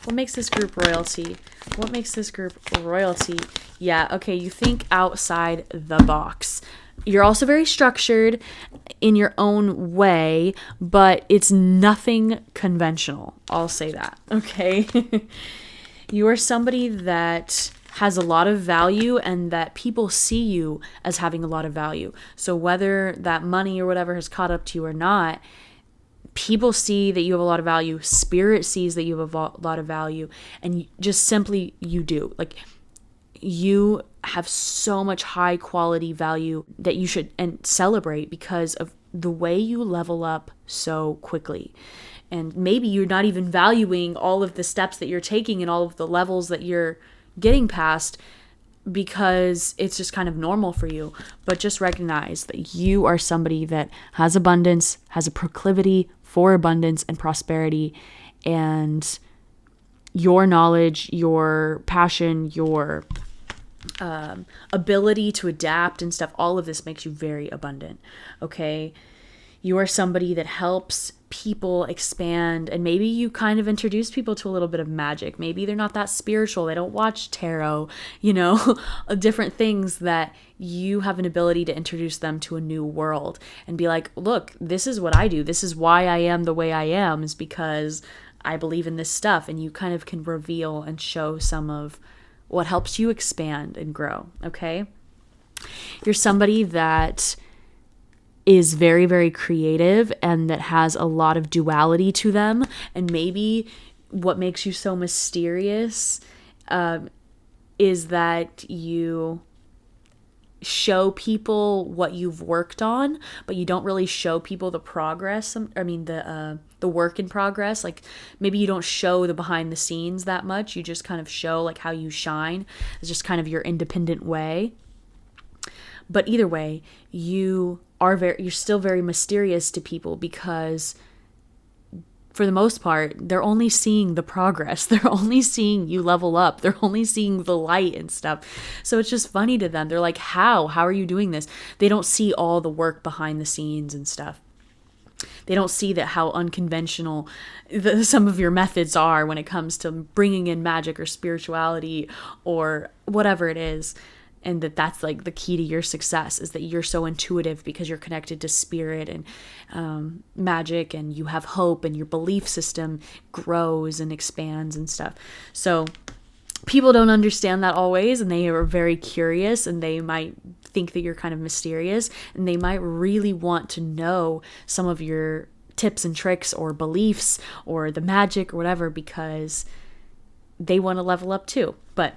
What makes this group royalty? What makes this group royalty? Yeah, okay, you think outside the box. You're also very structured in your own way, but it's nothing conventional. I'll say that, okay? You are somebody that has a lot of value, and that people see you as having a lot of value. So whether that money or whatever has caught up to you or not, people see that you have a lot of value. Spirit sees that you have a lot of value, and just simply you do. Like, you have so much high quality value that you should and celebrate, because of the way you level up so quickly. And maybe you're not even valuing all of the steps that you're taking and all of the levels that you're getting past, because it's just kind of normal for you. But just recognize that you are somebody that has abundance, has a proclivity for abundance and prosperity, and your knowledge, your passion, your ability to adapt and stuff, all of this makes you very abundant. Okay, you are somebody that helps people expand, and maybe you kind of introduce people to a little bit of magic. Maybe they're not that spiritual, they don't watch tarot, different things, that you have an ability to introduce them to a new world and be like, look, this is what I do, this is why I am the way I am, is because I believe in this stuff. And you kind of can reveal and show some of what helps you expand and grow. Okay, you're somebody that is very, very creative, and that has a lot of duality to them. And maybe what makes you so mysterious is that you show people what you've worked on, but you don't really show people the progress. The work in progress. Like, maybe you don't show the behind the scenes that much. You just kind of show like how you shine. It's just kind of your independent way. But either way, you're still very mysterious to people, because for the most part, they're only seeing the progress. They're only seeing you level up. They're only seeing the light and stuff. So it's just funny to them. They're like, how are you doing this? They don't see all the work behind the scenes and stuff. They don't see that how unconventional some of your methods are when it comes to bringing in magic or spirituality or whatever it is. And that's like the key to your success, is that you're so intuitive because you're connected to spirit and magic, and you have hope, and your belief system grows and expands and stuff. So people don't understand that always, and they are very curious, and they might think that you're kind of mysterious, and they might really want to know some of your tips and tricks or beliefs or the magic or whatever, because they want to level up too. But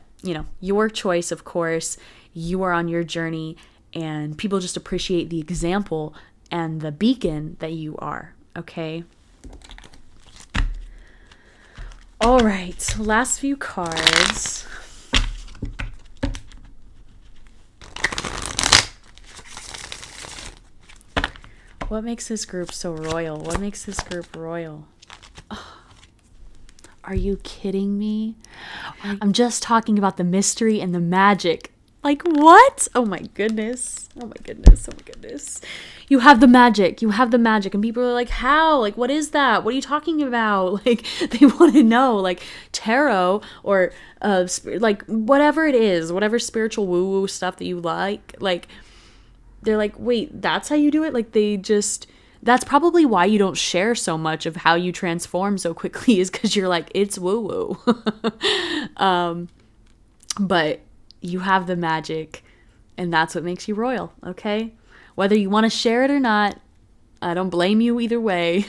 your choice, of course. You are on your journey, and people just appreciate the example and the beacon that you are. Okay. All right. Last few cards. What makes this group so royal? What makes this group royal? Are you kidding me? I'm just talking about the mystery and the magic Like, what? Oh my goodness. Oh my goodness. Oh my goodness. You have the magic. You have the magic. And people are like, how? Like, what is that? What are you talking about? Like, they want to know. Like, tarot or, like, whatever it is, whatever spiritual woo-woo stuff that you like, they're like, wait, that's how you do it? Like, that's probably why you don't share so much of how you transform so quickly, is because you're like, it's woo-woo. But you have the magic, and that's what makes you royal, okay? Whether you want to share it or not, I don't blame you either way.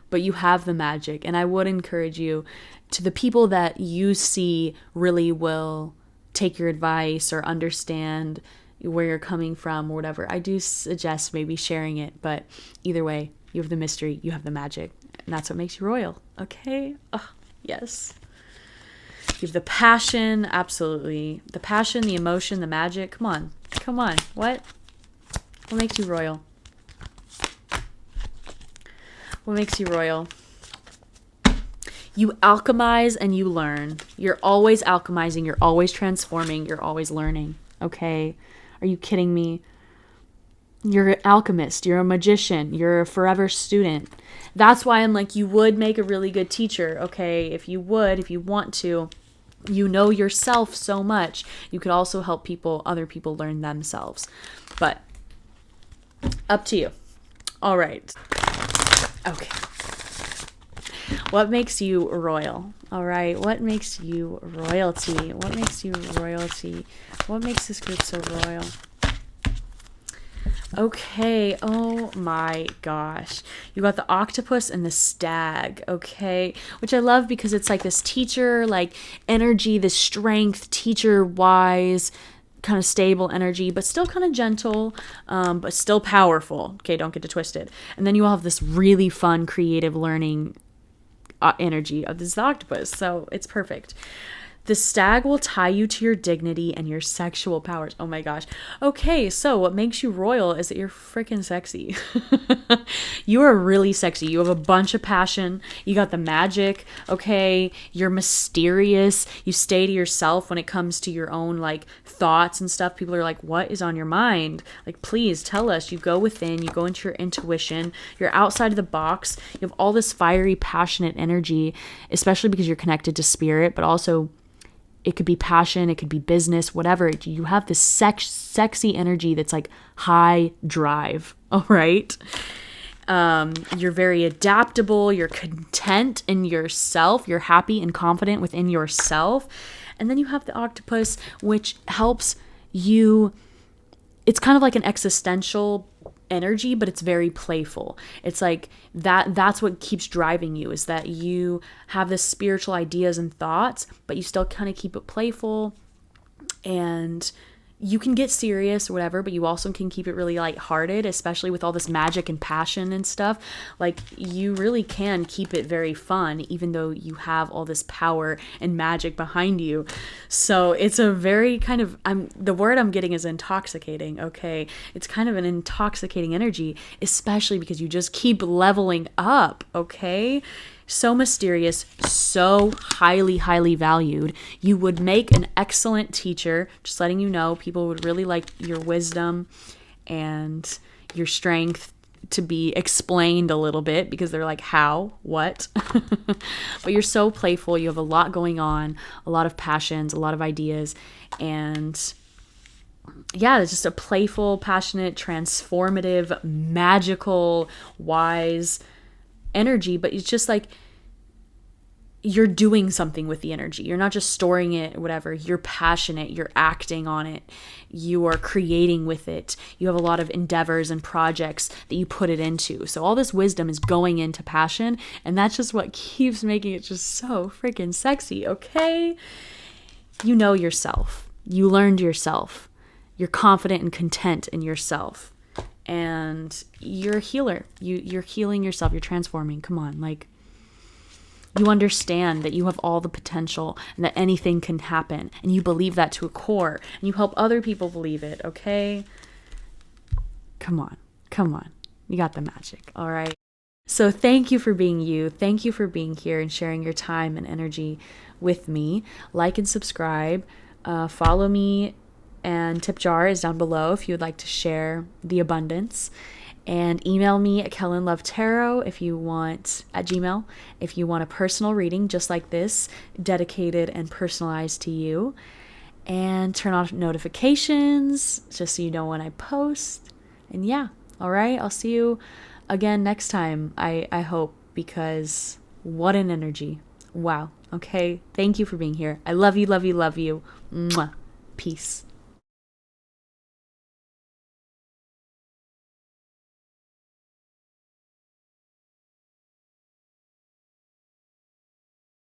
But you have the magic, and I would encourage you, to the people that you see really will take your advice or understand where you're coming from or whatever, I do suggest maybe sharing it. But either way, you have the mystery, you have the magic, and that's what makes you royal, okay? Oh, yes. You have the passion, absolutely. The passion, the emotion, the magic. Come on. Come on. What makes you royal? What makes you royal? You alchemize and you learn. You're always alchemizing. You're always transforming. You're always learning. Okay? Are you kidding me? You're an alchemist. You're a magician. You're a forever student. That's why I'm like, you would make a really good teacher, okay? If you want to. You know yourself so much. You could also help other people learn themselves. But up to you. All right. Okay. What makes you royal? All right. What makes you royalty? What makes you royalty? What makes this group so royal? Okay. Oh my gosh. You got the octopus and the stag. Okay. Which I love because it's like this teacher, like energy, this strength, teacher wise, kind of stable energy, but still kind of gentle, but still powerful. Okay. Don't get it twisted. And then you all have this really fun, creative learning energy of this octopus. So it's perfect. The stag will tie you to your dignity and your sexual powers. Oh my gosh. Okay, so what makes you royal is that you're freaking sexy. You are really sexy. You have a bunch of passion. You got the magic, okay? You're mysterious. You stay to yourself when it comes to your own, like, thoughts and stuff. People are like, what is on your mind? Like, please tell us. You go within. You go into your intuition. You're outside of the box. You have all this fiery, passionate energy, especially because you're connected to spirit, but also it could be passion, it could be business, whatever. You have this sexy energy that's like high drive, all right? You're very adaptable, you're content in yourself, you're happy and confident within yourself. And then you have the octopus, which helps you, it's kind of like an existential energy, but it's very playful. It's like that's what keeps driving you, is that you have this spiritual ideas and thoughts, but you still kind of keep it playful, and you can get serious or whatever, but you also can keep it really lighthearted, especially with all this magic and passion and stuff. Like, you really can keep it very fun, even though you have all this power and magic behind you. So it's a very kind of, the word I'm getting is intoxicating, okay? It's kind of an intoxicating energy, especially because you just keep leveling up, okay? So mysterious, so highly, highly valued. You would make an excellent teacher, just letting you know. People would really like your wisdom and your strength to be explained a little bit, because they're like, how? What? But you're so playful. You have a lot going on, a lot of passions, a lot of ideas. And yeah, it's just a playful, passionate, transformative, magical, wise energy. But it's just like, you're doing something with the energy. You're not just storing it, whatever. You're passionate. You're acting on it. You are creating with it. You have a lot of endeavors and projects that you put it into. So all this wisdom is going into passion, and that's just what keeps making it just so freaking sexy, okay? You know yourself. You learned yourself. You're confident and content in yourself. And you're a healer. You're healing yourself. You're transforming. Come on, like, you understand that you have all the potential and that anything can happen. And you believe that to a core. And you help other people believe it, okay? Come on. Come on. You got the magic, all right? So thank you for being you. Thank you for being here and sharing your time and energy with me. Like and subscribe. Follow me and tip jar is down below if you would like to share the abundance. And email me at kellenlovetarot if you want, at Gmail, if you want a personal reading just like this, dedicated and personalized to you. And turn off notifications just so you know when I post. And yeah, all right, I'll see you again next time, I hope, because what an energy. Wow. Okay, thank you for being here. I love you, love you, love you. Mwah. Peace.